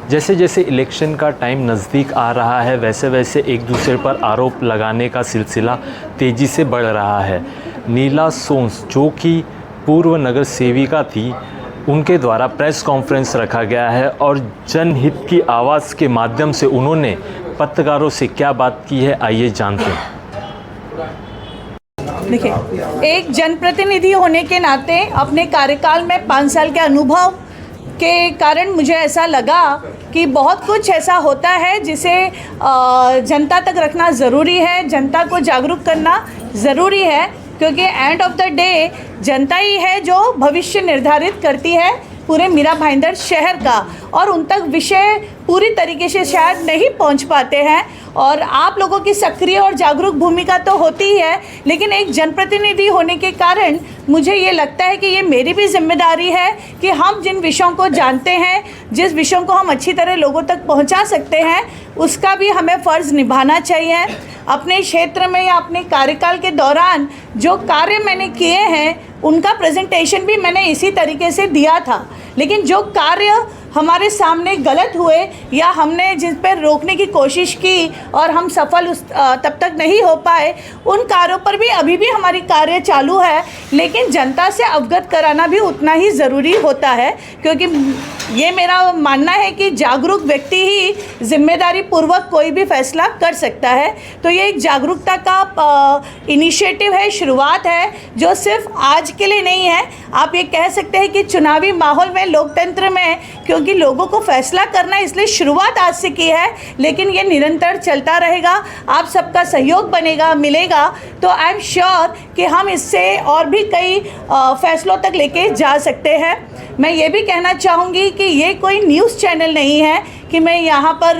जैसे जैसे इलेक्शन का टाइम नज़दीक आ रहा है वैसे वैसे एक दूसरे पर आरोप लगाने का सिलसिला तेज़ी से बढ़ रहा है। नीला सोंस जो कि पूर्व नगर सेविका थी, उनके द्वारा प्रेस कॉन्फ्रेंस रखा गया है और जनहित की आवाज़ के माध्यम से उन्होंने पत्रकारों से क्या बात की है, आइए जानते हैं। देखिए, एक जनप्रतिनिधि होने के नाते अपने कार्यकाल में 5 साल के अनुभव के कारण मुझे ऐसा लगा कि बहुत कुछ ऐसा होता है जिसे जनता तक रखना ज़रूरी है, जनता को जागरूक करना ज़रूरी है, क्योंकि एंड ऑफ द डे जनता ही है जो भविष्य निर्धारित करती है पूरे मीरा भाईंदर शहर का, और उन तक विषय पूरी तरीके से शायद नहीं पहुंच पाते हैं। और आप लोगों की सक्रिय और जागरूक भूमिका तो होती ही है, लेकिन एक जनप्रतिनिधि होने के कारण मुझे ये लगता है कि ये मेरी भी जिम्मेदारी है कि हम जिन विषयों को जानते हैं, जिस विषयों को हम अच्छी तरह लोगों तक पहुंचा सकते हैं, उसका भी हमें फ़र्ज़ निभाना चाहिए। अपने क्षेत्र में या अपने कार्यकाल के दौरान जो कार्य मैंने किए हैं उनका प्रेजेंटेशन भी मैंने इसी तरीके से दिया था, लेकिन जो कार्य हमारे सामने गलत हुए या हमने जिस पर रोकने की कोशिश की और हम सफल तब तक नहीं हो पाए, उन कार्यों पर भी अभी भी हमारी कार्य चालू है, लेकिन जनता से अवगत कराना भी उतना ही ज़रूरी होता है, क्योंकि ये मेरा मानना है कि जागरूक व्यक्ति ही जिम्मेदारी पूर्वक कोई भी फैसला कर सकता है। तो ये एक जागरूकता का इनिशिएटिव है, शुरुआत है, जो सिर्फ आज के लिए नहीं है। आप ये कह सकते हैं कि चुनावी माहौल में, लोकतंत्र में, क्योंकि लोगों को फैसला करना, इसलिए शुरुआत आज से की है, लेकिन ये निरंतर चलता रहेगा। आप सबका सहयोग बनेगा, मिलेगा, तो आई एम श्योर कि हम इससे और भी कई फैसलों तक लेके जा सकते हैं। मैं ये भी कहना चाहूँगी कि ये कोई न्यूज़ चैनल नहीं है कि मैं यहाँ पर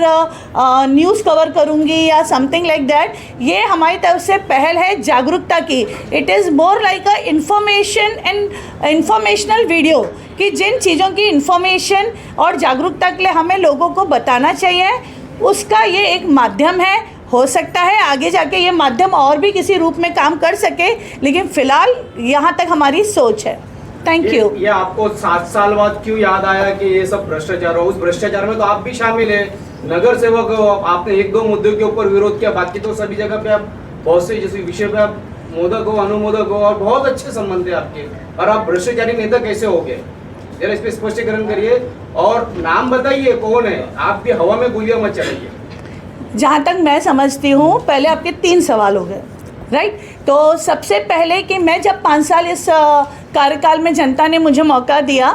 न्यूज़ कवर करूँगी या समथिंग लाइक दैट। ये हमारी तरफ से पहल है जागरूकता की। It is more like a information and informational video, कि जिन चीज़ों की इंफॉर्मेशन और जागरूकता के लिए हमें लोगों को बताना चाहिए, उसका ये एक माध्यम है। हो सकता है आगे जाके ये माध्यम और भी किसी रूप में काम कर सके, लेकिन फ़िलहाल यहाँ तक हमारी सोच है। Thank you. ये आपको 7 साल बाद क्यों याद आया कि ये सब भ्रष्टाचार हो? उस भ्रष्टाचार में तो आप भी शामिल है, नगर सेवक हो, आपने 1-2 मुद्दों के ऊपर विरोध किया, बाकी तो सभी जगह पे आप बहुत से जैसे विषय पे आप मोदक हो, अनुमोदक हो और बहुत अच्छे संबंध है आपके, और आप भ्रष्टाचारी नेता कैसे हो गए? जरा इस पे स्पष्टीकरण करिए और नाम बताइए कौन है, आप भी हवा में गोलियां मत चलाइए। जहाँ तक मैं समझती हूँ, पहले आपके 3 सवाल हो गए, राइट? तो सबसे पहले कि मैं जब 5 साल इस कार्यकाल में जनता ने मुझे मौका दिया,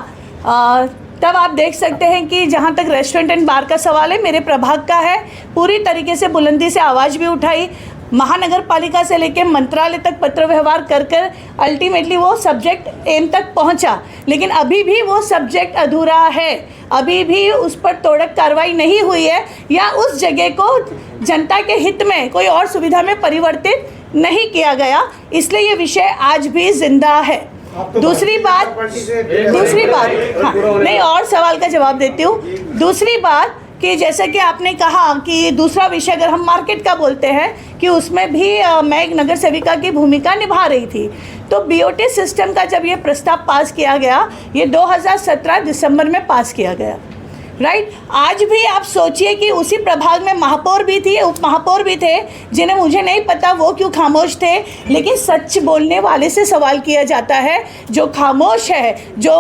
तब आप देख सकते हैं कि जहाँ तक रेस्टोरेंट एंड बार का सवाल है, मेरे प्रभाग का है, पूरी तरीके से बुलंदी से आवाज़ भी उठाई, महानगर पालिका से लेकर मंत्रालय तक पत्र व्यवहार कर कर अल्टीमेटली वो सब्जेक्ट एम तक पहुंचा। लेकिन अभी भी वो सब्जेक्ट अधूरा है, अभी भी उस पर तोड़क कार्रवाई नहीं हुई है, या उस जगह को जनता के हित में कोई और सुविधा में परिवर्तित नहीं किया गया, इसलिए ये विषय आज भी जिंदा है। दूसरी बात हाँ, नहीं, और सवाल का जवाब देती हूँ। दूसरी बात कि जैसा कि आपने कहा कि दूसरा विषय अगर हम मार्केट का बोलते हैं कि उसमें भी मैं एक नगर सेविका की भूमिका निभा रही थी। तो बीओटी सिस्टम का जब ये प्रस्ताव पास किया गया, ये 2017 दिसंबर में पास किया गया, राइट? आज भी आप सोचिए कि उसी प्रभाग में महापौर भी थी, उप महापौर भी थे, जिन्हें मुझे नहीं पता वो क्यों खामोश थे, लेकिन सच बोलने वाले से सवाल किया जाता है। जो खामोश है, जो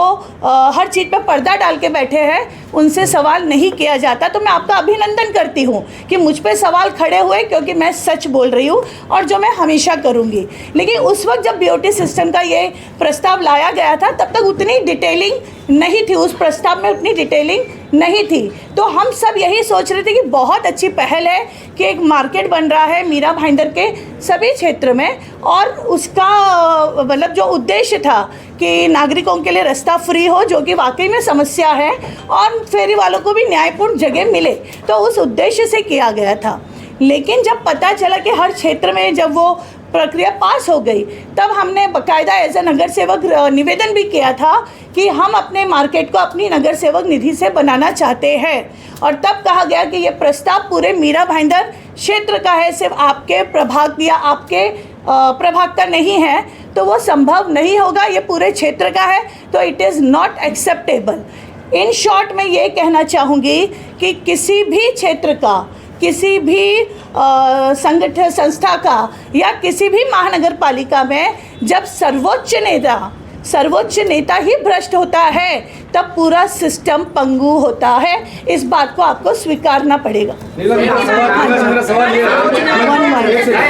हर चीज़ पर पर्दा डाल के बैठे हैं, उनसे सवाल नहीं किया जाता। तो मैं आपका अभिनंदन करती हूँ कि मुझ पर सवाल खड़े हुए, क्योंकि मैं सच बोल रही हूँ और जो मैं हमेशा करूँगी। लेकिन उस वक्त जब बीओटी सिस्टम का ये प्रस्ताव लाया गया था, तब तक उतनी डिटेलिंग नहीं थी, उस प्रस्ताव में उतनी डिटेलिंग नहीं थी। तो हम सब यही सोच रहे थे कि बहुत अच्छी पहल है कि एक मार्केट बन रहा है मीरा भाईंदर के सभी क्षेत्र में, और उसका मतलब जो उद्देश्य था कि नागरिकों के लिए रास्ता फ्री हो, जो कि वाकई में समस्या है, और फेरी वालों को भी न्यायपूर्ण जगह मिले, तो उस उद्देश्य से किया गया था। लेकिन जब पता चला कि हर क्षेत्र में जब वो प्रक्रिया पास हो गई, तब हमने बाकायदा एज ए नगर सेवक निवेदन भी किया था कि हम अपने मार्केट को अपनी नगर सेवक निधि से बनाना चाहते हैं। और तब कहा गया कि ये प्रस्ताव पूरे मीरा भाईंदर क्षेत्र का है, सिर्फ आपके प्रभाग या आपके प्रभाग का नहीं है, तो वो संभव नहीं होगा, ये पूरे क्षेत्र का है, तो it is not acceptable. In short मैं ये कहना चाहूँगी कि किसी भी क्षेत्र का, किसी भी संगठन संस्था का या किसी भी महानगर पालिका में जब सर्वोच्च नेता ही भ्रष्ट होता है तब पूरा सिस्टम पंगु होता है। इस बात को आपको स्वीकारना पड़ेगा। मेरा सवाल ये है,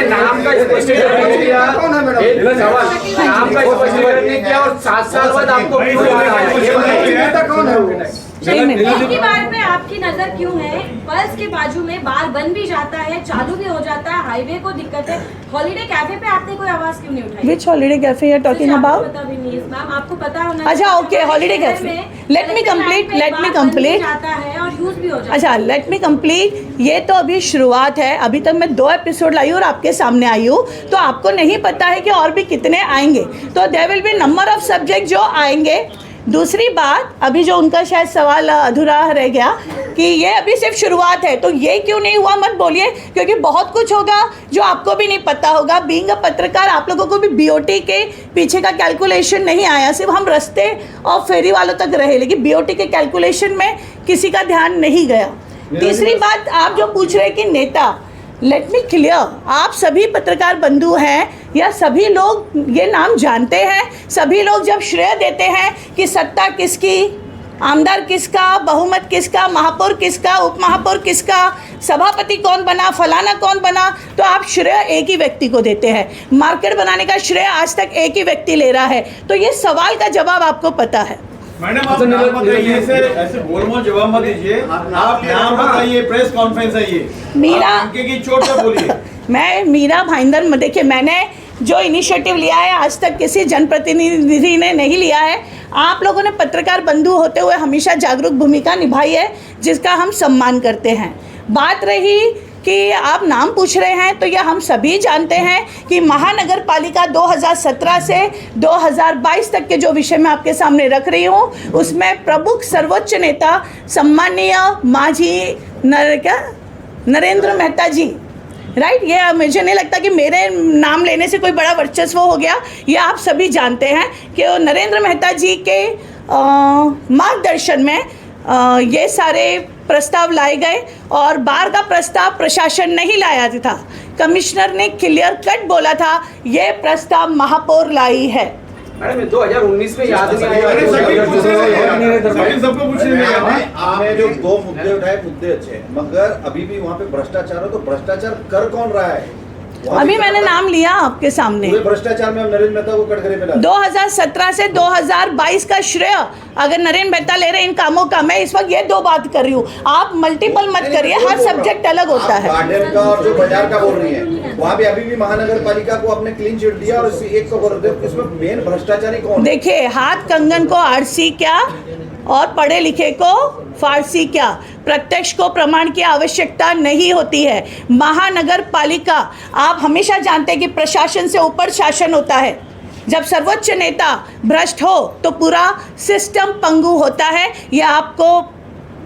नाम का स्पष्टीकरण नहीं किया, नाम का स्पष्टीकरण नहीं किया और 7 साल बाद आपको क्यों याद आया? की बार में आपकी नजर क्यों है? पर्स के बाजू में बार बंद भी जाता है, चालू भी हो जाता है, हाईवे को दिक्कत है, हॉलिडे कैफे पे आपने कोई आवाज क्यों नहीं उठाई? Which holiday cafe you are talking about? पता भी नहीं है मैम, आपको पता होना। अच्छा okay, holiday cafe, let me complete जाता है और यूज भी हो जाता है। अच्छा लेट मी कंप्लीट। ये तो अभी शुरुआत है, अभी तक मैं 2 एपिसोड लाई हूँ और आपके सामने आई हूँ, तो आपको नहीं पता है कि और भी कितने आएंगे, तो there will be number of subject जो आएंगे। दूसरी बात, अभी जो उनका शायद सवाल अधूरा रह गया कि ये अभी सिर्फ शुरुआत है, तो ये क्यों नहीं हुआ मत बोलिए, क्योंकि बहुत कुछ होगा जो आपको भी नहीं पता होगा। बीइंग अ पत्रकार आप लोगों को भी बीओटी के पीछे का कैलकुलेशन नहीं आया, सिर्फ हम रास्ते और फेरी वालों तक रहे, लेकिन बीओटी के कैलकुलेशन में किसी का ध्यान नहीं गया। तीसरी बात, आप जो पूछ रहे कि नेता, लेट मी क्लियर, आप सभी पत्रकार बंधु हैं या सभी लोग ये नाम जानते हैं, सभी लोग जब श्रेय देते हैं कि सत्ता किसकी, आमदार किसका, बहुमत किसका, महापौर किसका, उप महापौर किसका, सभापति कौन बना, फलाना कौन बना, तो आप श्रेय एक ही व्यक्ति को देते हैं। मार्केट बनाने का श्रेय आज तक एक ही व्यक्ति ले रहा है, तो ये सवाल का जवाब आपको पता है। मैडम आप नाम बताइए, ऐसे बोल जवाब मत दीजिए, आप नाम बताइए, प्रेस कॉन्फ्रेंस है ये, मीरा की चोट पे बोलिए। मैं मीरा भाईंदर, देखिए मैंने जो इनिशिएटिव लिया है आज तक किसी जनप्रतिनिधि ने नहीं लिया है। आप लोगों ने पत्रकार बंधु होते हुए हमेशा जागरूक भूमिका निभाई है, जिसका हम सम्मान करते हैं। बात रही कि आप नाम पूछ रहे हैं, तो यह हम सभी जानते हैं कि महानगर पालिका 2017 से 2022 तक के जो विषय मैं आपके सामने रख रही हूँ, उसमें प्रमुख सर्वोच्च नेता सम्माननीय मांझी नरेंद्र मेहता जी, राइट, ये मुझे नहीं लगता कि मेरे नाम लेने से कोई बड़ा वर्चस्व हो गया, ये आप सभी जानते हैं कि नरेंद्र मेहता जी के मार्गदर्शन में ये सारे प्रस्ताव लाए गए और बार का प्रस्ताव प्रशासन नहीं लाया था। कमिश्नर ने क्लियर कट बोला था ये प्रस्ताव महापौर लाई है। मैडम 2019 में याद नहीं आया, सबको पूछने आपने जो 2 मुद्दे उठाए, मुद्दे अच्छे हैं, मगर अभी भी वहाँ पे भ्रष्टाचार हो, तो भ्रष्टाचार कर कौन रहा है? अभी मैंने नाम लिया आपके सामने, भ्रष्टाचार में नरेंद्र मेहता को कटघरे पे 2017 से 2022 का श्रेय अगर नरेंद्र मेहता ले रहे इन कामों का, मैं इस वक्त ये 2 बात कर रही हूँ, आप मल्टीपल मत करिए, हर सब्जेक्ट अलग होता है। गार्डन का और जो बाजार का बोल रही है, वहाँ पे अभी भी महानगर पालिका को आपने क्लीन चिट दिया और एक को कर दे, इसमें मेन भ्रष्टाचारी कौन? देखिए, हाथ कंगन को आरसी क्या और पढ़े लिखे को फारसी क्या, प्रत्यक्ष को प्रमाण की आवश्यकता नहीं होती है। महानगर पालिका, आप हमेशा जानते हैं कि प्रशासन से ऊपर शासन होता है। जब सर्वोच्च नेता भ्रष्ट हो तो पूरा सिस्टम पंगु होता है, यह आपको,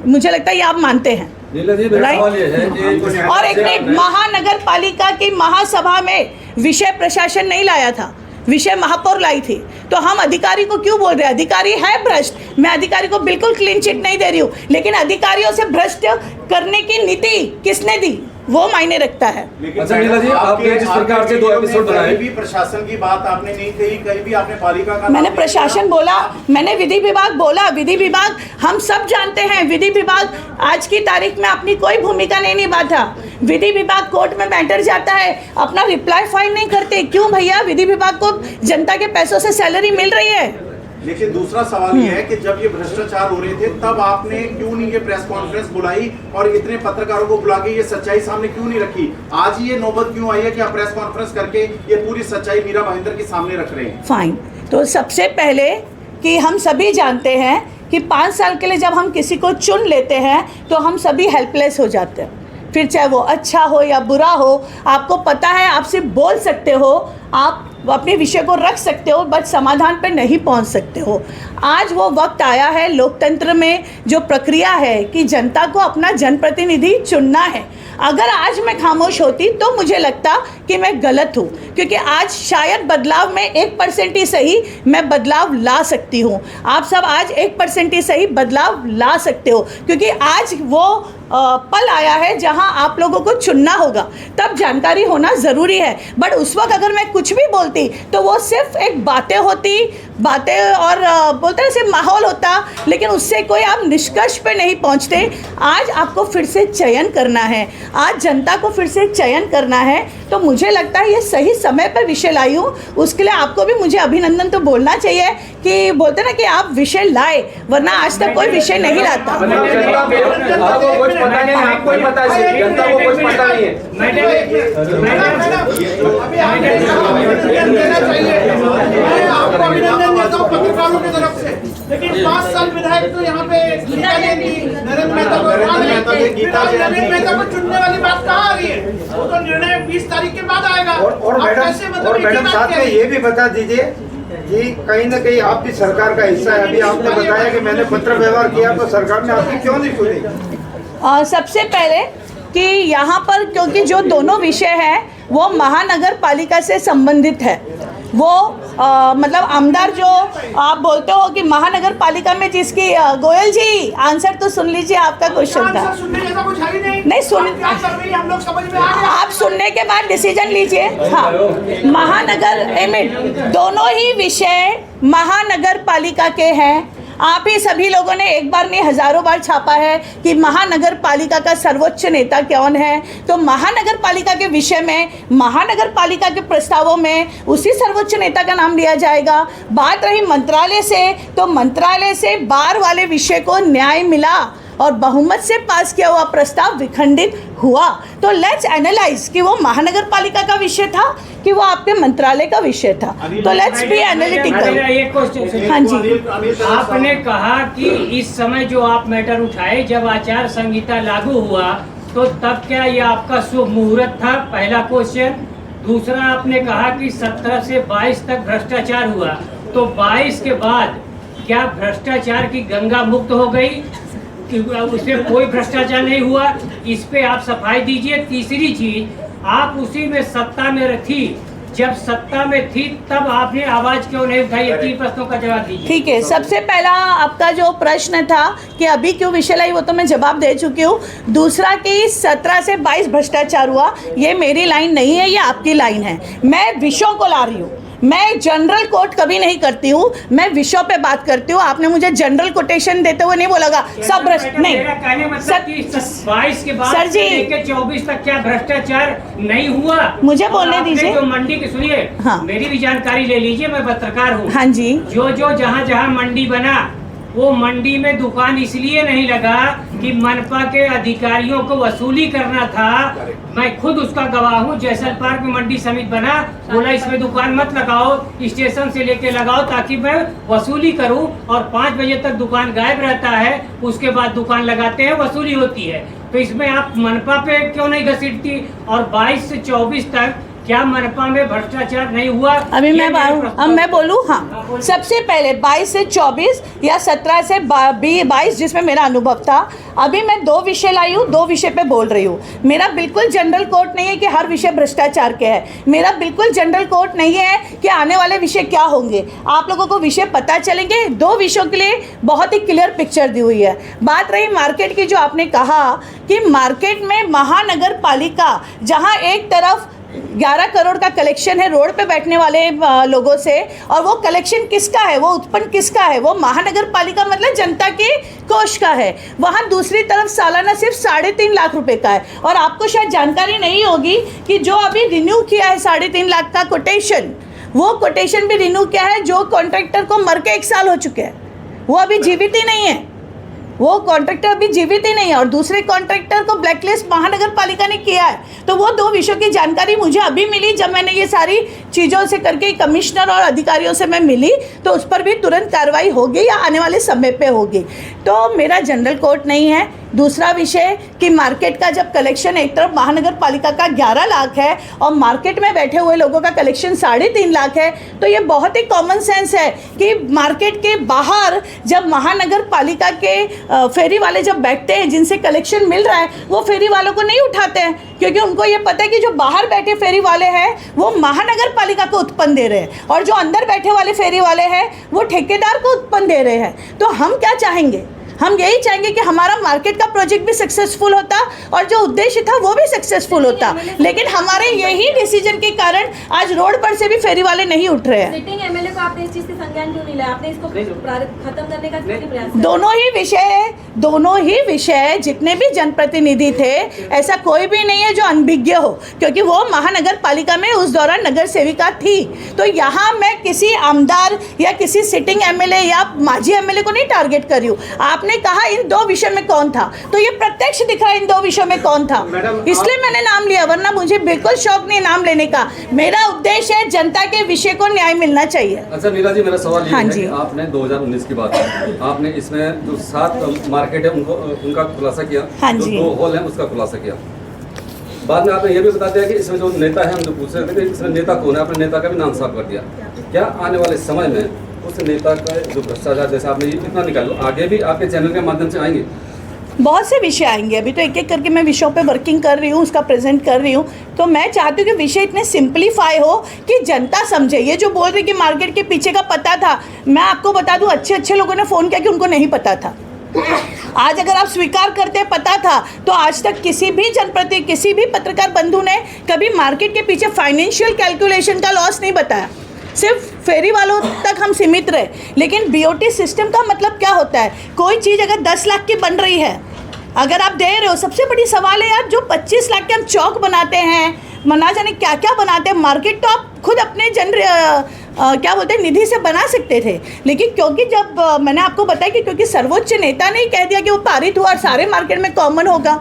मुझे लगता है ये आप मानते हैं, राइट? और एक मिनट, महानगर पालिका की महासभा में विषय प्रशासन नहीं लाया था, विषय महापौर लाई थी, तो हम अधिकारी को क्यों बोल रहे हैं? अधिकारी है भ्रष्ट, मैं अधिकारी को बिल्कुल क्लीन चिट नहीं दे रही हूँ, लेकिन अधिकारियों से भ्रष्ट करने की नीति किसने दी वो मायने रखता है। अच्छा नीला जी, आपने जिस प्रकार से 2 एपिसोड बनाए, भी प्रशासन की बात आपने नहीं कही, कहीं भी आपने पालिका का मैंने प्रशासन बोला, मैंने विधि विभाग बोला, विधि विभाग हम सब जानते हैं, विधि विभाग आज की तारीख में अपनी कोई भूमिका नहीं निभाता। विधि विभाग कोर्ट में मैटर जाता है, अपना रिप्लाई फाइल नहीं करते, क्यों भैया? विधि विभाग को जनता के पैसों से सैलरी मिल रही है। देखिए, दूसरा सवाल ये है कि जब ये भ्रष्टाचार हो रहे थे तब आपने क्यों नहीं ये प्रेस कॉन्फ्रेंस बुलाई और इतने पत्रकारों को बुला के ये सच्चाई सामने क्यों नहीं रखी? आज ये नौबत क्यों आई है कि आप प्रेस कॉन्फ्रेंस करके ये पूरी सच्चाई मीरा भाईंदर के सामने रख रहे हैं? फाइन, तो सबसे पहले कि हम सभी जानते हैं कि 5 साल के लिए जब हम किसी को चुन लेते हैं तो हम सभी हेल्पलेस हो जाते हैं, फिर चाहे वो अच्छा हो या बुरा हो। आपको पता है, आप सिर्फ बोल सकते हो, आप वो अपने विषय को रख सकते हो, बट समाधान पे नहीं पहुंच सकते हो। आज वो वक्त आया है, लोकतंत्र में जो प्रक्रिया है कि जनता को अपना जनप्रतिनिधि चुनना है। अगर आज मैं खामोश होती तो मुझे लगता कि मैं गलत हूँ, क्योंकि आज शायद बदलाव में 1% ही सही मैं बदलाव ला सकती हूँ। आप सब आज 1% ही सही बदलाव ला सकते हो, क्योंकि आज वो पल आया है जहां आप लोगों को चुनना होगा, तब जानकारी होना ज़रूरी है। बट उस वक्त अगर मैं कुछ भी बोलती तो वो सिर्फ एक बातें और बोलते हैं सिर्फ माहौल होता, लेकिन उससे कोई आप निष्कर्ष पे नहीं पहुंचते। आज आपको फिर से चयन करना है, आज जनता को फिर से चयन करना है, तो मुझे लगता है ये सही समय पर विषय लाई हूँ। उसके लिए आपको भी मुझे अभिनंदन तो बोलना चाहिए कि बोलते ना कि आप विषय लाए, वरना आज तक कोई विषय नहीं लाता। आपको कुछ पता नहीं, आपको ही पता है, जनता को कुछ पता नहीं है। आपको अभिनंदन देता हूँ पत्रकारों की तरफ से, लेकिन 5 साल विधायक तो यहाँ पे गीता जयंती नरेंद्र मेहता को चुनने वाली बात कहाँ आ रही है? वो तो निर्णय 20 तारीख के बाद आएगा। और मैडम साथ में ये भी बता दीजिए कि कहीं ना कहीं आप भी सरकार का हिस्सा है। अभी आपने बताया कि मैंने पत्र व्यवहार किया, तो सरकार ने आपकी क्यों नहीं सुनी? सबसे पहले कि यहाँ पर क्योंकि जो दोनों विषय हैं वो महानगर पालिका से संबंधित है। वो मतलब आमदार जो आप बोलते हो कि महानगर पालिका में जिसकी गोयल जी आंसर तो सुन लीजिए, आपका क्वेश्चन था। नहीं सुन, हम लोग समझ में आ गए। आप सुनने के बाद डिसीजन लीजिए। हाँ, महानगर दोनों ही विषय महानगर पालिका के हैं। आप ही सभी लोगों ने एक बार नहीं हजारों बार छापा है कि महानगर पालिका का सर्वोच्च नेता कौन है। तो महानगर पालिका के विषय में, महानगर पालिका के प्रस्तावों में उसी सर्वोच्च नेता का नाम लिया जाएगा। बात रही मंत्रालय से, तो मंत्रालय से बार वाले विषय को न्याय मिला और बहुमत से पास किया हुआ प्रस्ताव विखंडित हुआ। तो लेट्स एनालाइज कि वो महानगर पालिका का विषय था कि वो आपके मंत्रालय का विषय था। तो लेट्स बी एनालिटिकल। एक क्वेश्चन, हाँ जी, आपने कहा कि इस समय जो आप मैटर उठाए, जब आचार संहिता लागू हुआ तो तब क्या ये आपका शुभ मुहूर्त था? पहला क्वेश्चन। दूसरा, आपने कहा कि 17 से 22 तक भ्रष्टाचार हुआ, तो 22 के बाद क्या भ्रष्टाचार की गंगा मुक्त हो गई कि उसमें कोई भ्रष्टाचार नहीं हुआ? इस पे आप सफाई दीजिए। तीसरी चीज, आप उसी में सत्ता में थी, जब सत्ता में थी तब आपने आवाज क्यों नहीं उठाई? ये 3 प्रश्नों का जवाब दीजिए। ठीक है, सबसे पहला आपका जो प्रश्न था कि अभी क्यों विषय लाई, वो तो मैं जवाब दे चुकी हूँ। दूसरा कि 17 से 22 भ्रष्टाचार हुआ, ये मेरी लाइन नहीं है, ये आपकी लाइन है। मैं विषयों को ला रही हूँ, मैं जनरल कोट कभी नहीं करती हूँ, मैं विषयों पे बात करती हूँ। आपने मुझे जनरल कोटेशन देते हुए नहीं बोलागा सब नहीं। सर, 22 के बाद सर जी, 24 तक क्या भ्रष्टाचार नहीं हुआ? मुझे बोलने दीजिए। जो मंडी के, सुनिए, हाँ, मेरी भी जानकारी ले लीजिए, मैं पत्रकार हूँ। हाँ जी, जो जहाँ मंडी बना, वो मंडी में दुकान इसलिए नहीं लगा कि मनपा के अधिकारियों को वसूली करना था। मैं खुद उसका गवाह हूँ। जैसल पार्क में मंडी समिति बना, बोला इसमें दुकान मत लगाओ, स्टेशन से लेके लगाओ ताकि मैं वसूली करूँ, और 5 बजे तक दुकान गायब रहता है, उसके बाद दुकान लगाते हैं, वसूली होती है। तो इसमें आप मनपा पे क्यों नहीं घसीटती? और 22 से 24 तक क्या मनपा में भ्रष्टाचार नहीं हुआ? अभी मैं बोलूँ? हाँ, सबसे पहले 22 से 24 या 17 से 22 जिसमें मेरा अनुभव था। अभी मैं 2 विषय लाई हूँ, 2 विषय पे बोल रही हूँ। मेरा बिल्कुल जनरल कोर्ट नहीं है कि हर विषय भ्रष्टाचार के है। मेरा बिल्कुल जनरल कोर्ट नहीं है कि आने वाले विषय क्या होंगे। आप लोगों को विषय पता चलेंगे। 2 विषयों के लिए बहुत ही क्लियर पिक्चर दी हुई है। बात रही मार्केट की, जो आपने कहा कि मार्केट में महानगर पालिका जहाँ एक तरफ 11 करोड़ का कलेक्शन है रोड पे बैठने वाले लोगों से, और वो कलेक्शन किसका है, वो उत्पन्न किसका है? वो महानगर पालिका मतलब जनता के कोष का है। वहाँ दूसरी तरफ सालाना सिर्फ 3.5 लाख रुपए का है। और आपको शायद जानकारी नहीं होगी कि जो अभी रिन्यू किया है 3.5 लाख का कोटेशन, वो कोटेशन भी रिन्यू किया है जो कॉन्ट्रैक्टर को मर के 1 साल हो चुके हैं, वो अभी जीवित ही नहीं है। वो कॉन्ट्रैक्टर अभी जीवित ही नहीं है और दूसरे कॉन्ट्रैक्टर को ब्लैकलिस्ट महानगर पालिका ने किया है। तो वो 2 विषयों की जानकारी मुझे अभी मिली जब मैंने ये सारी चीज़ों से करके कमिश्नर और अधिकारियों से मैं मिली, तो उस पर भी तुरंत कार्रवाई होगी या आने वाले समय पे होगी। तो मेरा जनरल कोर्ट नहीं है, दूसरा विषय कि मार्केट का जब कलेक्शन एक तरफ महानगर पालिका का 11 लाख है और मार्केट में बैठे हुए लोगों का कलेक्शन 3.5 लाख है, तो ये बहुत ही कॉमन सेंस है कि मार्केट के बाहर जब महानगर पालिका के फेरी वाले जब बैठते हैं, जिनसे कलेक्शन मिल रहा है, वो फेरी वालों को नहीं उठाते हैं, क्योंकि उनको ये पता है कि जो बाहर बैठे फेरी वाले हैं वो महानगर पालिका को उत्पन्न दे रहे हैं और जो अंदर बैठे वाले फेरी वाले हैं वो ठेकेदार को उत्पन्न दे रहे हैं। तो हम क्या चाहेंगे? हम यही चाहेंगे कि हमारा मार्केट का प्रोजेक्ट भी सक्सेसफुल होता और जो उद्देश्य था वो भी सक्सेसफुल होता, लेकिन हमारे यही डिसीजन के कारण आज रोड पर से भी फेरी वाले नहीं उठ रहे हैं। सिटिंग एमएलए को आपने इस चीज से संज्ञान क्यों नहीं लिया? आपने इसको खत्म करने का क्यों प्रयास किया? दोनों ही विषय जितने भी जनप्रतिनिधि थे, ऐसा कोई भी नहीं है जो अनभिज्ञ हो, क्योंकि वो महानगर पालिका में उस दौरान नगर सेविका थी। तो यहाँ मैं किसी आमदार या किसी सिटिंग एमएलए या माजी एमएलए को नहीं टारगेट कर रही हूँ। आपने कहा इन 2 विषय में कौन था, तो ये प्रत्यक्ष दिख रहा है इन 2 विषयों में कौन था, इसलिए मैंने नाम लिया, वरना मुझे बिल्कुल शौक नहीं नाम लेने का। मेरा उद्देश्य है जनता के विषय को न्याय मिलना चाहिए। अच्छा नीला जी, मेरा सवाल ये हाँ है जी। कि आपने 2019 की बात की, आपने इसमें जो 7 मार्केट है उनका खुलासा किया, हाँ जो जी। 2 हॉल है उसका खुलासा किया। बाद में आपने ये भी बता दिया कि इसमें जो नेता है, हम जो पूछ रहे थे कि इसमें नेता कौन है, आपने नेता का भी नाम साफ कर दिया। क्या आने वाले समय में उस नेता का जो भ्रष्टाचार, जैसे आपने ये इतना निकालो, आगे भी आपके चैनल के माध्यम से आएंगे? बहुत से विषय आएंगे, अभी तो एक एक करके मैं विषयों पे वर्किंग कर रही हूँ, उसका प्रेजेंट कर रही हूँ। तो मैं चाहती हूँ कि विषय इतने सिंप्लीफाई हो कि जनता समझे। ये जो बोल रही कि मार्केट के पीछे का पता था, मैं आपको बता दूँ अच्छे लोगों ने फ़ोन किया कि उनको नहीं पता था। आज अगर आप स्वीकार करते पता था, तो आज तक किसी भी जनप्रतिनिधि, किसी भी पत्रकार बंधु ने कभी मार्केट के पीछे फाइनेंशियल कैलकुलेशन का लॉस नहीं बताया। सिर्फ फेरी वालों तक हम सीमित रहे। लेकिन बीओटी सिस्टम का मतलब क्या होता है? कोई चीज़ अगर 10 लाख की बन रही है, अगर आप दे रहे हो, सबसे बड़ी सवाल है यार, जो 25 लाख के हम चौक बनाते हैं, ना जाने क्या क्या बनाते हैं, मार्केट तो आप खुद अपने क्या बोलते हैं निधि से बना सकते थे। लेकिन क्योंकि जब मैंने आपको बताया कि क्योंकि सर्वोच्च नेता ने ही कह दिया कि वो पारित हुआ और सारे मार्केट में कॉमन होगा।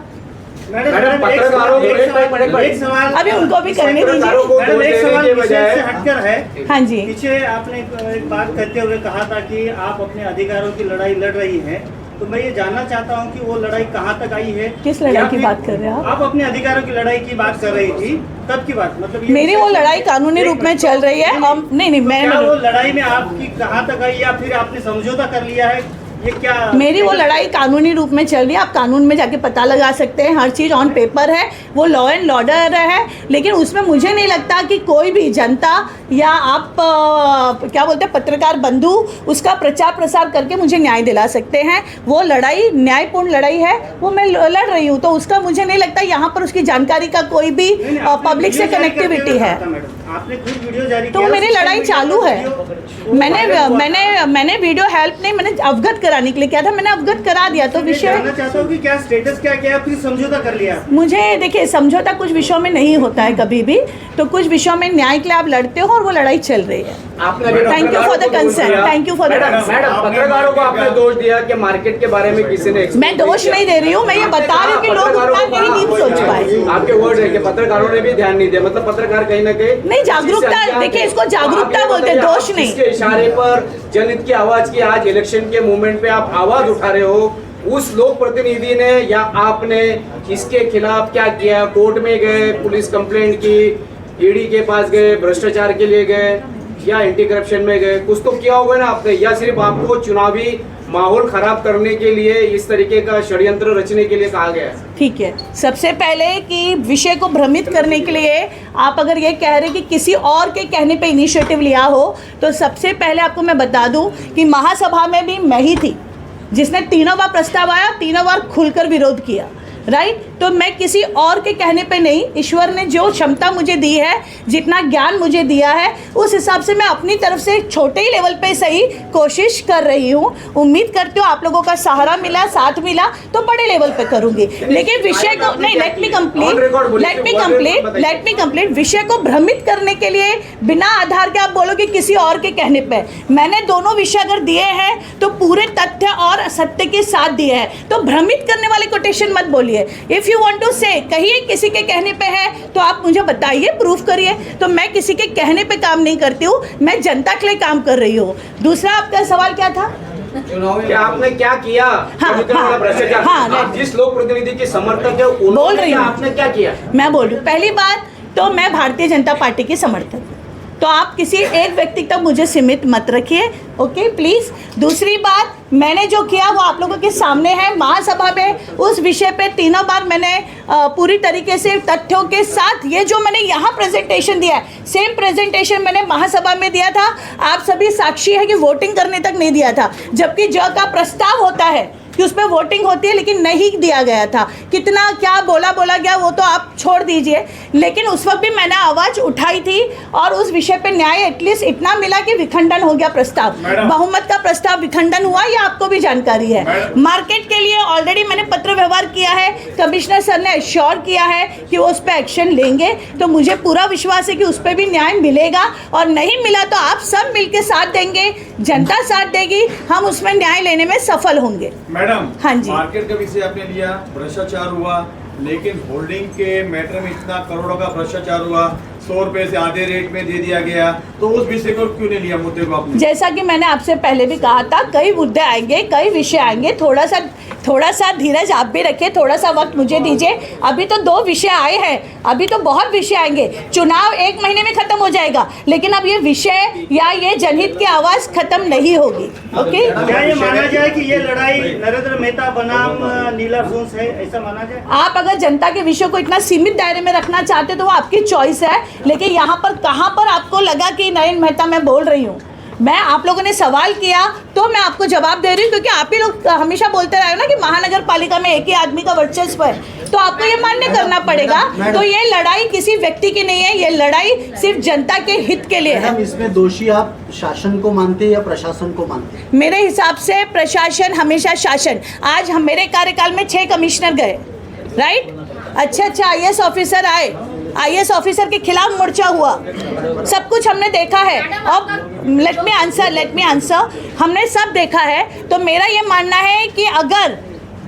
मैडम पत्रकारों एक सवाल अभी उनको भी करने दीजिए। मैडम एक सवाल विषय से हटकर है। हाँ जी। पीछे आपने एक बात करते हुए कहा था कि आप अपने अधिकारों की लड़ाई लड़ रही हैं, तो मैं ये जानना चाहता हूँ कि वो लड़ाई कहाँ तक आई है? किस लड़ाई की बात कर रहे हैं आप अपने अधिकारों की लड़ाई की बात कर रही थी, तब की बात, मतलब मेरी वो लड़ाई कानूनी रूप में चल रही है। नहीं मैं वो लड़ाई में आपकी कहाँ तक आई, या फिर आपने समझौता कर लिया है, ये क्या? मेरी वो लड़ाई कानूनी रूप में चल रही है। आप कानून में जाके पता लगा सकते हैं, हर चीज़ ऑन पेपर है, वो लॉ एंड ऑर्डर है। लेकिन उसमें मुझे नहीं लगता कि कोई भी जनता या आप क्या बोलते हैं पत्रकार बंधु उसका प्रचार प्रसार करके मुझे न्याय दिला सकते हैं। वो लड़ाई न्यायपूर्ण लड़ाई है, वो मैं लड़ रही हूँ, तो उसका मुझे नहीं लगता यहाँ पर उसकी जानकारी का कोई भी पब्लिक से कनेक्टिविटी है। आपने खुद वीडियो जारी तो मेरी लड़ाई चालू है। मैंने वीडियो हेल्प नहीं, मैंने अवगत कराने के लिए किया था, मैंने अवगत करा दिया। तो विषय जानना चाहता हूँ कि क्या स्टेटस क्या किया, फिर समझौता कर लिया? मुझे देखिए, समझौता कुछ विषयों में नहीं होता है कभी भी, तो कुछ विषयों में न्याय के लिए आप लड़ते हो और वो लड़ाई चल रही है। Thank you for the concern, thank you for the concern. Madam पत्रकारों को आपने दोष दिया कि मार्केट के बारे में किसी ने, मैं दोष नहीं दे रही हूँ, मैं ये बता रही हूँ कि लोग उतना नहीं डीप सोच पाए। आपके वर्ड है कि पत्रकारों ने भी ध्यान नहीं दिया, मतलब पत्रकार कहीं ना कहीं नहीं, जागरूकता, देखिए इसको जागरूकता बोलते हैं, दोष नहीं। इसके इशारे पर जनहित की आवाज की आज इलेक्शन के मूवमेंट पे आप आवाज उठा रहे हो, उस लोक प्रतिनिधि ने या आपने इसके खिलाफ क्या किया? कोर्ट में गए, पुलिस कंप्लेंट की, ईडी के पास गए, भ्रष्टाचार के लिए गए, या एंटी करप्शन में गए? कुछ तो किया होगा ना आपने, या सिर्फ आपको चुनावी माहौल खराब करने के लिए इस तरीके का षड्यंत्र रचने के लिए कहा गया? ठीक है, सबसे पहले कि विषय को भ्रमित करने के लिए आप अगर ये कह रहे कि किसी और के कहने पे इनिशिएटिव लिया हो, तो सबसे पहले आपको मैं बता दूं कि महासभा में भी मैं ही थी जिसने 3 बार प्रस्ताव आया, 3 बार खुलकर विरोध किया, राइट। तो मैं किसी और के कहने पे नहीं, ईश्वर ने जो क्षमता मुझे दी है, जितना ज्ञान मुझे दिया है, उस हिसाब से मैं अपनी तरफ से छोटे ही लेवल पे सही कोशिश कर रही हूँ। उम्मीद करती हूँ आप लोगों का सहारा मिला, साथ मिला, तो बड़े लेवल पे करूँगी। लेकिन विषय को नहीं, लेट मी कंप्लीट। विषय को भ्रमित करने के लिए बिना आधार के आप बोलोगे किसी और के कहने पे, मैंने दोनों विषय अगर दिए हैं तो पूरे तथ्य और सत्य के साथ दिए हैं। तो भ्रमित करने वाले कोटेशन मत बोलिए। इफ यू वांट टू से, कहिए किसी के कहने पे है तो आप मुझे बताइए, प्रूफ करिए। तो मैं किसी के कहने पे काम नहीं करती हूँ, मैं जनता के लिए काम कर रही हूँ। दूसरा आपका सवाल क्या था? चुनाव में आपने क्या किया? हाँ, भ्रष्टाचार, हाँ, आप जिस लोक प्रतिनिधि के समर्थक है बोल रही हूँ, आपने क्या किया? मैं बोल रही हूँ। पहली बात तो मैं भारतीय जनता पार्टी की समर्थक हूँ, तो आप किसी एक व्यक्ति तक मुझे सीमित मत रखिए, ओके प्लीज़। दूसरी बात, मैंने जो किया वो आप लोगों के सामने है। महासभा में उस विषय पे तीनों बार मैंने पूरी तरीके से तथ्यों के साथ, ये जो मैंने यहाँ प्रेजेंटेशन दिया है, सेम प्रेजेंटेशन मैंने महासभा में दिया था। आप सभी साक्षी है कि वोटिंग करने तक नहीं दिया था, जबकि जो का प्रस्ताव होता है कि उस पर वोटिंग होती है, लेकिन नहीं दिया गया था। कितना क्या बोला गया वो तो आप छोड़ दीजिए, लेकिन उस वक्त भी मैंने आवाज़ उठाई थी और उस विषय पे न्याय एटलीस्ट इतना मिला कि विखंडन हो गया प्रस्ताव, बहुमत का प्रस्ताव विखंडन हुआ, ये आपको भी जानकारी है। मार्केट के लिए ऑलरेडी मैंने पत्र व्यवहार किया है, कमिश्नर सर ने एश्योर किया है कि वो उस पर एक्शन लेंगे, तो मुझे पूरा विश्वास है कि उस पर भी न्याय मिलेगा, और नहीं मिला तो आप सब मिलकर साथ देंगे, जनता साथ देगी, हम उसमें न्याय लेने में सफल होंगे। मैडम, हाँ जी। मार्केट का विषय आपने लिया, भ्रष्टाचार हुआ, लेकिन होल्डिंग के मैटर में इतना करोड़ों का भ्रष्टाचार हुआ, 100 रुपए से आधे रेट में दे दिया गया, तो उस विषय को क्यों नहीं लिया मुद्दे को आपने? जैसा कि मैंने आपसे पहले भी कहा था, कई मुद्दे आएंगे, कई विषय आएंगे, थोड़ा सा धीरज आप भी रखिए, थोड़ा सा वक्त मुझे दीजिए। अभी तो 2 विषय आए हैं, अभी तो बहुत विषय आएंगे। चुनाव 1 महीने में खत्म हो जाएगा, लेकिन अब ये विषय या ये जनहित की आवाज़ खत्म नहीं होगी, ओके? क्या ये माना जाए कि ये लड़ाई नरेंद्र मेहता बनाम नीला सोंस है, ऐसा माना जाए? आप अगर जनता के विषय को इतना सीमित दायरे में रखना चाहते तो वो आपकी चॉइस है, लेकिन यहाँ पर कहाँ पर आपको लगा कि नरेंद्र मेहता मैं बोल रही हूँ? मैं, आप लोगों ने सवाल किया तो मैं आपको जवाब दे रही हूँ, क्योंकि आप ही लोग हमेशा बोलते रहे हो ना कि महानगर पालिका में एक ही आदमी का वर्चस्व है, तो आपको ये मान्य करना पड़ेगा। तो ये लड़ाई किसी व्यक्ति की नहीं है, ये लड़ाई सिर्फ जनता के हित के लिए है। इसमें दोषी आप शासन को मानते हैं या प्रशासन को मानते हैं? मेरे हिसाब से प्रशासन हमेशा शासन। आज हम, मेरे कार्यकाल में 6 कमिश्नर गए, राइट? अच्छे IAS ऑफिसर आए, IAS ऑफिसर के खिलाफ मोर्चा हुआ, सब कुछ हमने देखा है। अब लेट मी आंसर, हमने सब देखा है। तो मेरा ये मानना है कि अगर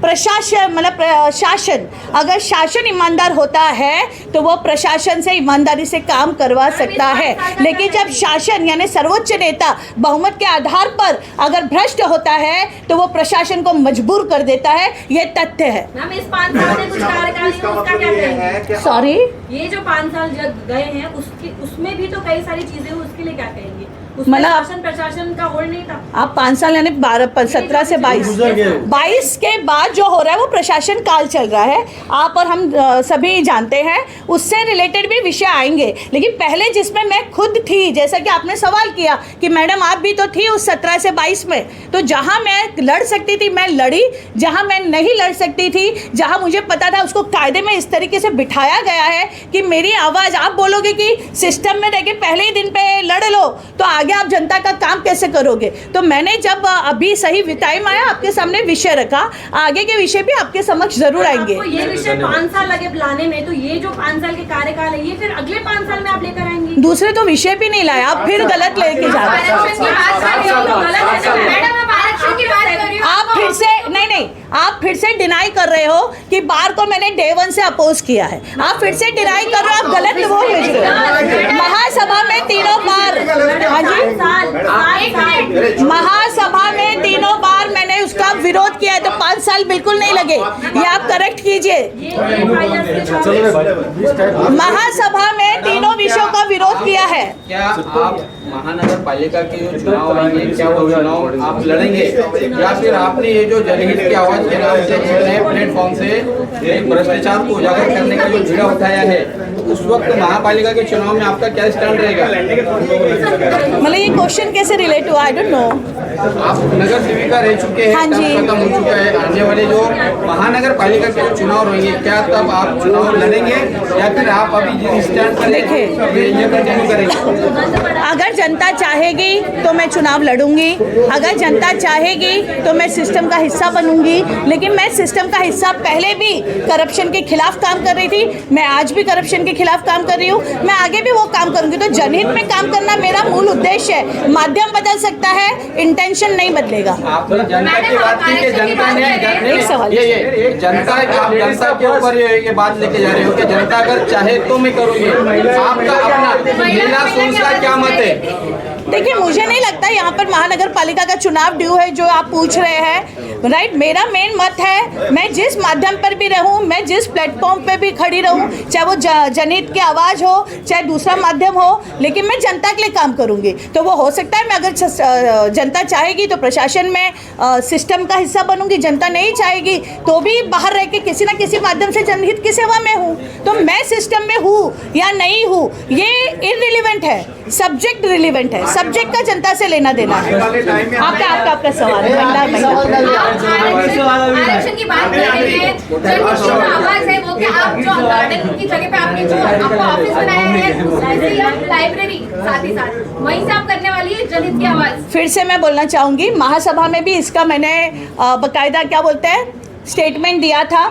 प्रशासन, मतलब शासन, अगर शासन ईमानदार होता है तो वो प्रशासन से ईमानदारी से काम करवा सकता है, लेकिन जब शासन यानी सर्वोच्च नेता बहुमत के आधार पर अगर भ्रष्ट होता है तो वो प्रशासन को मजबूर कर देता है, ये तथ्य है। मैम, इस 5 साल में कुछ कार्यकाल है, उसका क्या कहेंगे? सॉरी, ये जो 5 साल जब गए हैं उसमें भी तो कई सारी चीजें हुई, उसके लिए क्या कहेंगे? मतलब प्रशासन का होल्ड नहीं था। आप 5 साल यानी 17 से 22 के बाद जो हो रहा है वो प्रशासन काल चल रहा है, आप और हम सभी जानते हैं, उससे रिलेटेड भी विषय आएंगे। लेकिन पहले जिसमें मैं खुद थी, जैसा कि आपने सवाल किया कि मैडम आप भी तो थी उस 17 से 22 में, तो जहां मैं लड़ सकती थी मैं लड़ी, जहां मैं नहीं लड़ सकती थी, जहां मुझे पता था उसको कायदे में इस तरीके से बिठाया गया है कि मेरी आवाज़, आप बोलोगे कि सिस्टम में रह के पहले ही दिन पे लड़ लो तो आगे आप जनता का काम कैसे करोगे? तो मैंने जब अभी सही टाइम आया आपके सामने विषय रखा, आगे के विषय भी आपके समक्ष जरूर आएंगे। ये विषय 5 साल लगे लाने में, तो ये जो 5 साल के कार्यकाल है ये फिर अगले 5 साल में आप लेकर आएंगे? दूसरे तो विषय भी नहीं लाया, आप फिर गलत लेके जा रहे हैं। आप फिर से नहीं, आप फिर से डिनाई कर रहे हो कि बार को मैंने डे 1 से अपोज किया है, आप फिर से डिनाई कर रहे हो, आप गलत वो भेज रहे हो। महासभा में तीनों बार, हाँ जी, महासभा में तीनों बार मैंने उसका विरोध किया है, तो 5 साल बिल्कुल नहीं लगे, ये आप करेक्ट कीजिए। महासभा में तीनों विषयों का विरोध किया है। क्या आप महानगर पालिका के जो चुनाव आएंगे, क्या वो चुनाव आप लड़ेंगे, या फिर आपने ये जो जनहित की आवाज के नाम से नए प्लेटफॉर्म से एक भ्रष्टाचार को उजागर करने का जो बीड़ा उठाया है, उस वक्त महापालिका के चुनाव में आपका क्या स्टैंड रहेगा? मतलब ये क्वेश्चन कैसे रिलेट हुआ, आई डोंट नो। आप नगर सेविका रह चुके हैं, हाँ जी, खत्म हो चुका है, आने वाले जो महानगर पालिका के जो चुनाव रहेंगे, क्या तब आप चुनाव लड़ेंगे या फिर आप अभी जिस स्टैंड पर ये कंटिन्यू करेंगे? अगर जनता चाहेगी तो मैं चुनाव लड़ूंगी, अगर जनता चाहेगी तो मैं सिस्टम का हिस्सा बनूंगी, लेकिन मैं सिस्टम का हिस्सा पहले भी करप्शन के खिलाफ काम कर रही थी, मैं आज भी करप्शन के खिलाफ काम कर रही हूँ, मैं आगे भी वो काम करूंगी। तो जनहित में काम करना मेरा मूल उद्देश्य है। माध्यम बदल सकता है, इंटेंशन नहीं बदलेगा। आपने जनता की बात की कि जनता ने एक सवाल, ये जनता, आप जनता के ऊपर ये बात लेके जा रहे हो कि जनता अगर चाहे तो मैं करूंगी, आपका अपना नीला सोंस का क्या मत है? देखिए, मुझे नहीं लगता यहाँ पर महानगर पालिका का चुनाव ड्यू है जो आप पूछ रहे हैं, राइट। मेरा मेन मत है, मैं जिस माध्यम पर भी रहूँ, मैं जिस प्लेटफॉर्म पे भी खड़ी रहूँ, चाहे वो जनहित की आवाज़ हो, चाहे दूसरा माध्यम हो, लेकिन मैं जनता के लिए काम करूँगी। तो वो हो सकता है मैं अगर जनता चाहेगी तो प्रशासन में सिस्टम का हिस्सा बनूंगी, जनता नहीं चाहेगी तो भी बाहर रह के किसी ना किसी माध्यम से जनहित की सेवा में हूँ। तो मैं सिस्टम में हूँ या नहीं हूँ ये इररिलेवेंट है, सब्जेक्ट रिलेवेंट है, सब्जेक्ट का जनता से लेना देना है। आपका सवाल है, आरक्षण की बात कर रहे हैं, जनहित की आवाज है वो कि आप जो गार्डन की जगह पे आपने जो आपको ऑफिस बनाया है, लाइब्रेरी साथ ही साथ वहीं से आप करने वाली है जनहित की आवाज। फिर से मैं बोलना चाहूँगी, महासभा में भी इसका मैंने बकायदा क्या बोलते हैं स्टेटमेंट दिया था।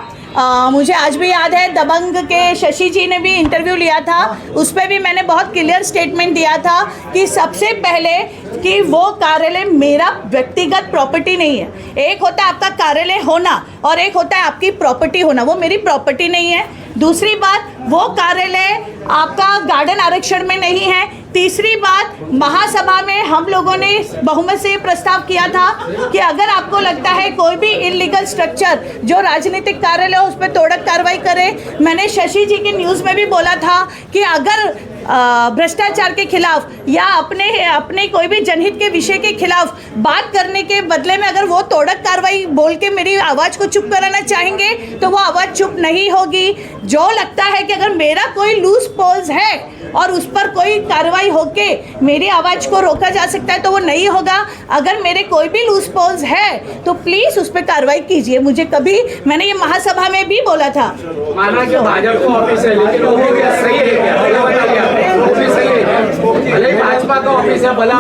मुझे आज भी याद है दबंग के शशि जी ने भी इंटरव्यू लिया था, उस पर भी मैंने बहुत क्लियर स्टेटमेंट दिया था कि सबसे पहले कि वो कार्यालय मेरा व्यक्तिगत प्रॉपर्टी नहीं है। एक होता है आपका कार्यालय होना और एक होता है आपकी प्रॉपर्टी होना, वो मेरी प्रॉपर्टी नहीं है। दूसरी बात, वो कार्यालय आपका गार्डन आरक्षण में नहीं है। तीसरी बात, महासभा में हम लोगों ने बहुमत से प्रस्ताव किया था कि अगर आपको लगता है कोई भी इनलीगल स्ट्रक्चर जो राजनीतिक कार्यालय हो उस पर तोड़क कार्रवाई करे। मैंने शशि जी की न्यूज़ में भी बोला था कि अगर भ्रष्टाचार के खिलाफ या अपने कोई भी जनहित के विषय के खिलाफ बात करने के बदले में अगर वो तोड़क कार्रवाई बोल के मेरी आवाज़ को चुप कराना चाहेंगे तो वो आवाज़ चुप नहीं होगी। जो लगता है कि अगर मेरा कोई लूज पोल्स है और उस पर कोई कार्रवाई होके मेरी आवाज़ को रोका जा सकता है तो वो नहीं होगा। अगर मेरे कोई भी लूज पोल्स है तो प्लीज़ उस पर कार्रवाई कीजिए। मुझे कभी, मैंने ये महासभा में भी बोला था। माना कि भाजपा को ऑफिस है लेकिन वो क्या सही है क्या? ऑफिस सही है, भले भाजपा का ऑफिस है, भला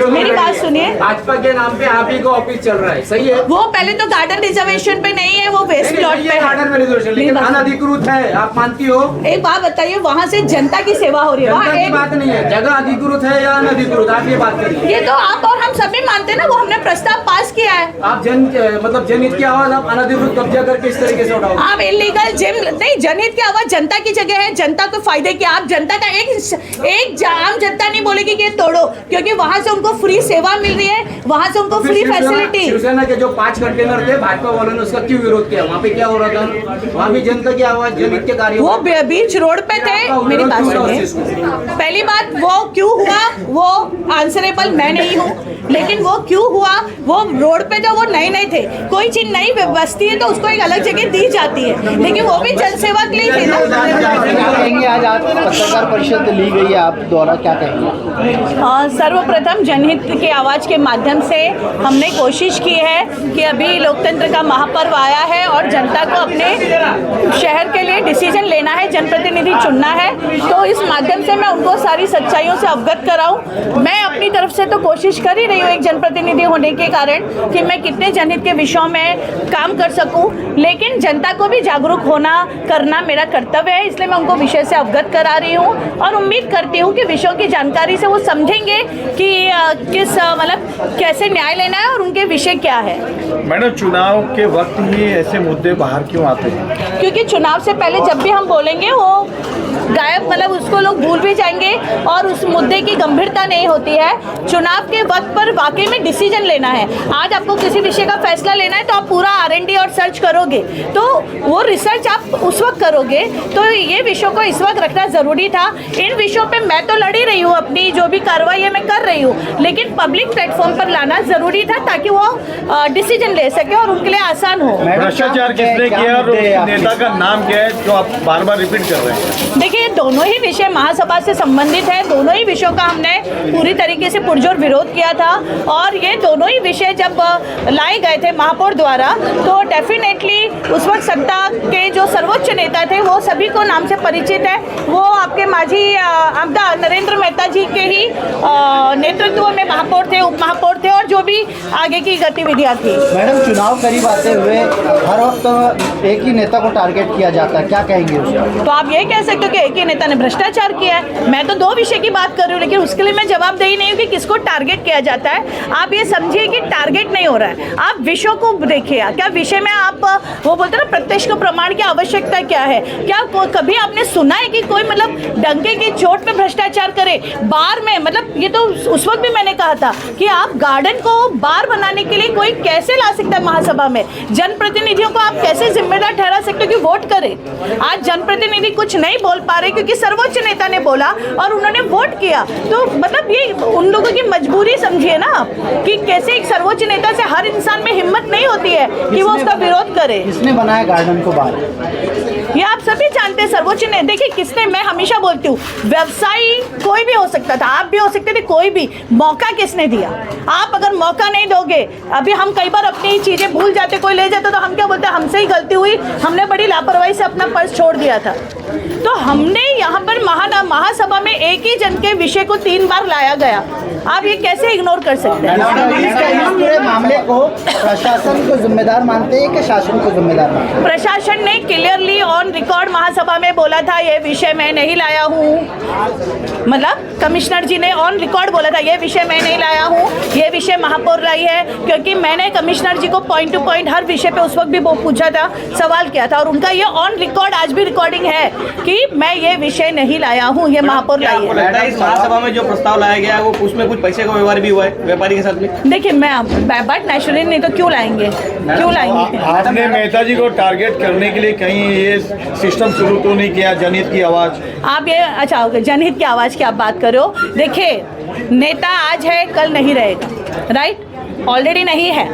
मेरी बात सुनिए, भाजपा के नाम पे आप ही का ऑफिस चल रहा है, सही है। वो पहले तो गार्डन रिजर्वेशन पे नहीं है, वो वेस्ट लॉट पे है। गार्डन में रिजर्वेशन लेकिन अनधिकृत है, आप मानती हो? एक बात बताइए, वहाँ से जनता की सेवा हो रही है, वहाँ एक बात नहीं है जगह अधिकृत है या अनधिकृत, आप ये बात करिए। ये तो आप और हम सभी मानते हैं ना, वो हमने प्रस्ताव पास किया है। आप जनहित की आवाज आप अनधिकृत कब्जा करके इस तरीके से उठाओ। आप इलीगल जिम नहीं, जनहित की आवाज जनता की जगह है, जनता को फायदे की। आप जनता का एक आम जनता नहीं बोलेगी कि तोड़ो, क्योंकि वहाँ से उनको फ्री सेवा मिल रही है, वहाँ से उनको फ्री फैसिलिटी। शिवसेना के जो 5 कंटेनर थे भाजपा वालों ने उसका क्यों विरोध किया? वहाँ पे क्या हो रहा था? वहाँ भी जनता की आवाज जनहित के कार्य, वो बीच रोड पे थे। मेरी बात सुनिए, पहली बात वो क्यों हुआ वो आंसरेबल मैं नहीं हूँ, लेकिन वो क्यों हुआ, वो रोड पे जो वो नए थे, कोई चीज नई बस्ती है तो उसको एक अलग जगह दी जाती है, लेकिन वो भी जनसेवा के लिए थे ना। आज आप पत्रकार परिषद ली गई है, आप द्वारा क्या कहेंगे? सर्वप्रथम जनहित की आवाज़ के माध्यम से हमने कोशिश की है कि अभी लोकतंत्र का महापर्व आया है और जनता को अपने शहर के लिए डिसीजन लेना है, जनप्रतिनिधि चुनना है, तो इस माध्यम से मैं उनको सारी सच्चाइयों से अवगत कराऊं। मैं अपनी तरफ से तो कोशिश कर ही रही हूँ एक जनप्रतिनिधि होने के कारण कि मैं कितने जनहित के विषयों में काम कर सकूं, लेकिन जनता को भी जागरूक करना मेरा कर्तव्य है, इसलिए मैं उनको विषय से अवगत करा रही हूँ और उम्मीद करती हूँ कि विषयों की जानकारी से वो समझेंगे कि किस मतलब कैसे न्याय लेना है और उनके विषय क्या है। मैडम, चुनाव के वक्त ही ऐसे मुद्दे बाहर क्यों आते हैं? क्योंकि चुनाव से पहले जब भी हम बोलेंगे वो गायब, मतलब उसको लोग भूल भी जाएंगे और उस मुद्दे की गंभीरता नहीं होती है। चुनाव के वक्त पर वाकई में डिसीजन लेना है। आज आपको किसी विषय का फैसला लेना है तो आप पूरा R&D और सर्च करोगे, तो वो रिसर्च आप उस वक्त करोगे, तो ये विषयों को इस वक्त रखना ज़रूरी था। इन विषयों पे मैं तो लड़ी रही हूँ, अपनी जो भी कार्रवाई है मैं कर रही हूँ, लेकिन पब्लिक प्लेटफॉर्म पर लाना ज़रूरी था ताकि वो डिसीजन ले सके और उनके लिए आसान हो। भ्रष्टाचार किसने किया और नेता का नाम क्या है जो आप बार बार रिपीट कर रहे हैं? देखिए, दोनों ही विषय महासभा से संबंधित है, दोनों ही विषयों का हमने पूरी तरीके से पुरजोर विरोध किया था और ये दोनों ही विषय जब लाए गए थे महापौर द्वारा तो डेफिनेटली उस वक्त सत्ता के जो सर्वोच्च नेता थे वो सभी को नाम से परिचित है। वो आपके मांझी आपदा नरेंद्र मेहता जी के ही नेतृत्व में महापौर थे, उप महापौर थे और जो भी आगे की गतिविधियाँ थी। मैडम, चुनाव करीब आते हुए हर वक्त एक ही नेता को टारगेट किया जाता है, क्या कहेंगे उसको? तो आप ये कह सकते हो कि एक ही नेता ने भ्रष्टाचार किया है। मैं तो 2 विषय की बात कर रही हूँ, लेकिन उसके लिए मैं जवाबदेही नहीं हूँ कि किसको टारगेट किया जाता है। आप ये समझिए कि टारगेट नहीं हो रहा है, आप विषयों को देखिए। क्या विषय में आप वो बोलते हैं ना प्रत्यक्ष को प्रमाण की आवश्यकता क्या है? क्या कभी आपने सुना है कि कोई मतलब डंके की चोट पे भ्रष्टाचार करे? बार में मतलब ये तो उस वक्त भी मैंने कहा था कि आप गार्डन को बार बनाने के लिए कोई कैसे ला सकता है महासभा में? जनप्रतिनिधियों को आप कैसे जिम्मेदार ठहरा सकते हो कि वोट करें? आज जनप्रतिनिधि कुछ नहीं बोल पा रहे क्योंकि सर्वोच्च नेता ने बोला और उन्होंने वोट किया। तो मतलब ये उन लोगों की मजबूरी समझिए ना आप कि कैसे एक सर्वोच्च नेता से हर इंसान में हिम्मत नहीं होती है कि वो उसका विरोध करे। किसने बनाया गार्डन को बाहर? ये आप सभी जानते हैं। सर्वोच्च ने देखिए किसने, मैं हमेशा बोलती हूँ व्यवसायी कोई भी हो सकता था, आप भी हो सकते थे, कोई भी। मौका किसने दिया? आप अगर मौका नहीं दोगे, अभी हम कई बार अपनी चीजें भूल जाते, कोई ले जाता तो हम क्या बोलते हैं हमसे ही गलती हुई, हमने बड़ी लापरवाही से अपना पर्स छोड़ दिया था। तो हमने यहाँ पर महासभा में एक ही जन के विषय को 3 बार लाया गया। आप ये कैसे इग्नोर कर सकते हैं? इस पूरे मामले को प्रशासन को जिम्मेदार मानते हैं कि शासन को जिम्मेदार मानते हैं? प्रशासन ने क्लियरली ऑन रिकॉर्ड महासभा में बोला था ये विषय मैं नहीं लाया हूँ। मतलब कमिश्नर जी ने ऑन रिकॉर्ड बोला था ये विषय मैं नहीं लाया हूँ, ये विषय महापौर लाई है। क्योंकि मैंने कमिश्नर जी को पॉइंट टू पॉइंट हर विषय पे उस वक्त भी वो पूछा था, सवाल किया था और उनका ये ऑन रिकॉर्ड आज भी रिकॉर्डिंग है कि मैं ये विषय नहीं लाया हूँ, ये महापौर लाई है। इस महासभा में जो प्रस्ताव लाया गया है वो उसमें कुछ पैसे का व्यवहार भी हुआ है व्यापारी के साथ में? देखिए मैं बट नेचुरली नहीं तो क्यों लाएंगे, क्यों लाएंगे? आपने मेहता जी को टारगेट करने के लिए कहीं ये सिस्टम शुरू तो नहीं किया? जनहित की आवाज आप ये अच्छा जनहित की आवाज़ की आप बात करो। देखिए नेता आज है कल नहीं रहेगा, राइट? ऑलरेडी नहीं है,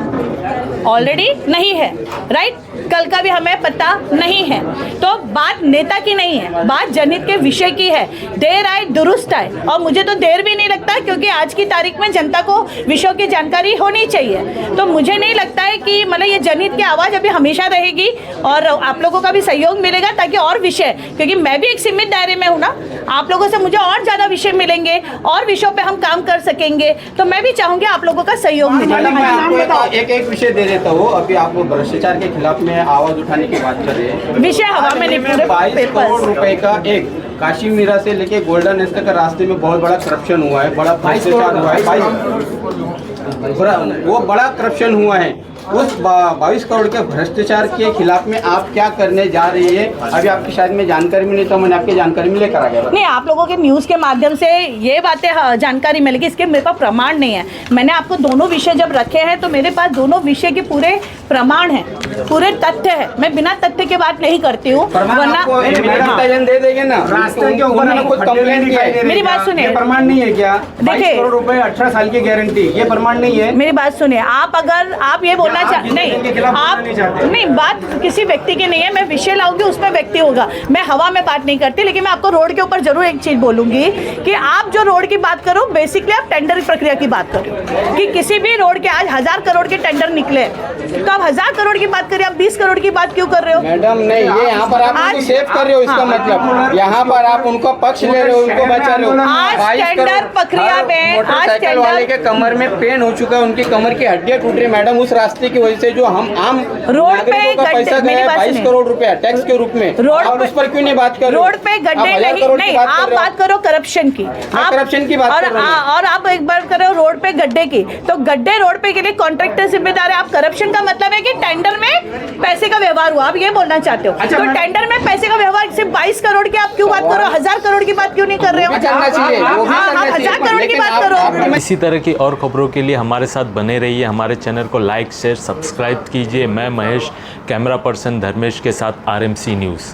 ऑलरेडी नहीं है, राइट? कल का भी हमें पता नहीं है। तो बात नेता की नहीं है, बात जनहित के विषय की है। देर आए दुरुस्त आए, और मुझे तो देर भी नहीं लगता क्योंकि आज की तारीख में जनता को विषयों की जानकारी होनी चाहिए। तो मुझे नहीं लगता है कि मतलब ये जनहित की आवाज़ अभी हमेशा रहेगी और आप लोगों का भी सहयोग मिलेगा ताकि और विषय, क्योंकि मैं भी एक सीमित दायरे में हूँ ना, आप लोगों से मुझे और ज़्यादा विषय मिलेंगे और विषयों पर हम काम कर सकेंगे। तो मैं भी चाहूँगी आप लोगों का सहयोग मिलेगा। एक विषय दे देता हूँ। अभी आप भ्रष्टाचार के खिलाफ में आवाज उठाने की बात कर रहे हैं, विषय हवा में नहीं, पूरे 22 करोड़ रुपए का एक काशी मीरा से लेके गोल्डन नेस्टर का रास्ते में बहुत बड़ा करप्शन हुआ है, बड़ा भ्रष्टाचार हुआ है, वो बड़ा करप्शन हुआ है। उस 22 करोड़ के भ्रष्टाचार के खिलाफ में आप क्या करने जा रही है? अभी आपकी शायद में जानकारी में नहीं, तो मैंने आपकी जानकारी में लेकर आ गया। नहीं, आप लोगों के न्यूज़ के माध्यम से ये बातें जानकारी मिलेगी, इसके मेरे पास प्रमाण नहीं है। मैंने आपको दोनों विषय जब रखे हैं तो मेरे पास दोनों विषय के पूरे प्रमाण हैं, पूरे तथ्य है। मैं बिना तथ्य के बात नहीं करती हूँ, वरना दे देंगे ना। रास्ते के ऊपर कुछ कंप्लेंट किया है। मेरी बात सुनिए, प्रमाण नहीं है क्या? 22 करोड़ रुपए 18 साल की गारंटी, ये प्रमाण नहीं है? मेरी बात सुनिए, आप ये बोलना नहीं, आप नहीं, बात किसी व्यक्ति की नहीं है। मैं विषय लाऊंगी उसमें व्यक्ति होगा, मैं हवा में बात नहीं करती। लेकिन मैं आपको रोड के ऊपर जरूर एक चीज बोलूंगी कि आप जो रोड की बात करो, बेसिकली आप टेंडर प्रक्रिया की बात करो कि किसी भी रोड के आज 1000 करोड़ के टेंडर निकले, तो आप 1000 करोड़ की बात करिए, आप 20 करोड़ की बात क्यों कर रहे हो? मैडम नहीं, ये यहाँ पर आप उनको सेव कर रहे हो, इसका मतलब यहाँ पर आप उनको पक्ष ले रहे हो, उनको बचा रहे हो। आज टेंडर प्रक्रिया में मोटरसाइकिल वाले के कमर में पेन हो चुका है, उनकी कमर की हड्डियां टूट रही मैडम, उस रास्ते की वजह से जो हम आम रोड पे पैसा गया 22 करोड़ रुपया टैक्स के रूप में, और उस पर क्यों नहीं बात कर? रोड पे गड्ढे नहीं, आप बात करो करप्शन की, आप करप्शन की बात कर रहे हैं। और आप एक बार करो रोड पे गड्ढे की, तो गड्ढे रोड पे के लिए कॉन्ट्रैक्टर जिम्मेदार है। आप करप्शन का मतलब है कि टेंडर में पैसे का व्यवहार हुआ, आप ये बोलना चाहते हो? तो टेंडर में पैसे का व्यवहार सिर्फ 22 करोड़ की आप क्यों बात करो? 1000 करोड़ की बात क्यों नहीं कर रहे हो? आप 1000 करोड़ की बात करो। इसी तरह की और खबरों के लिए हमारे साथ बने रहिए, हमारे चैनल को लाइक शेयर सब्सक्राइब कीजिए। मैं महेश, कैमरा पर्सन धर्मेश के साथ RMC न्यूज़।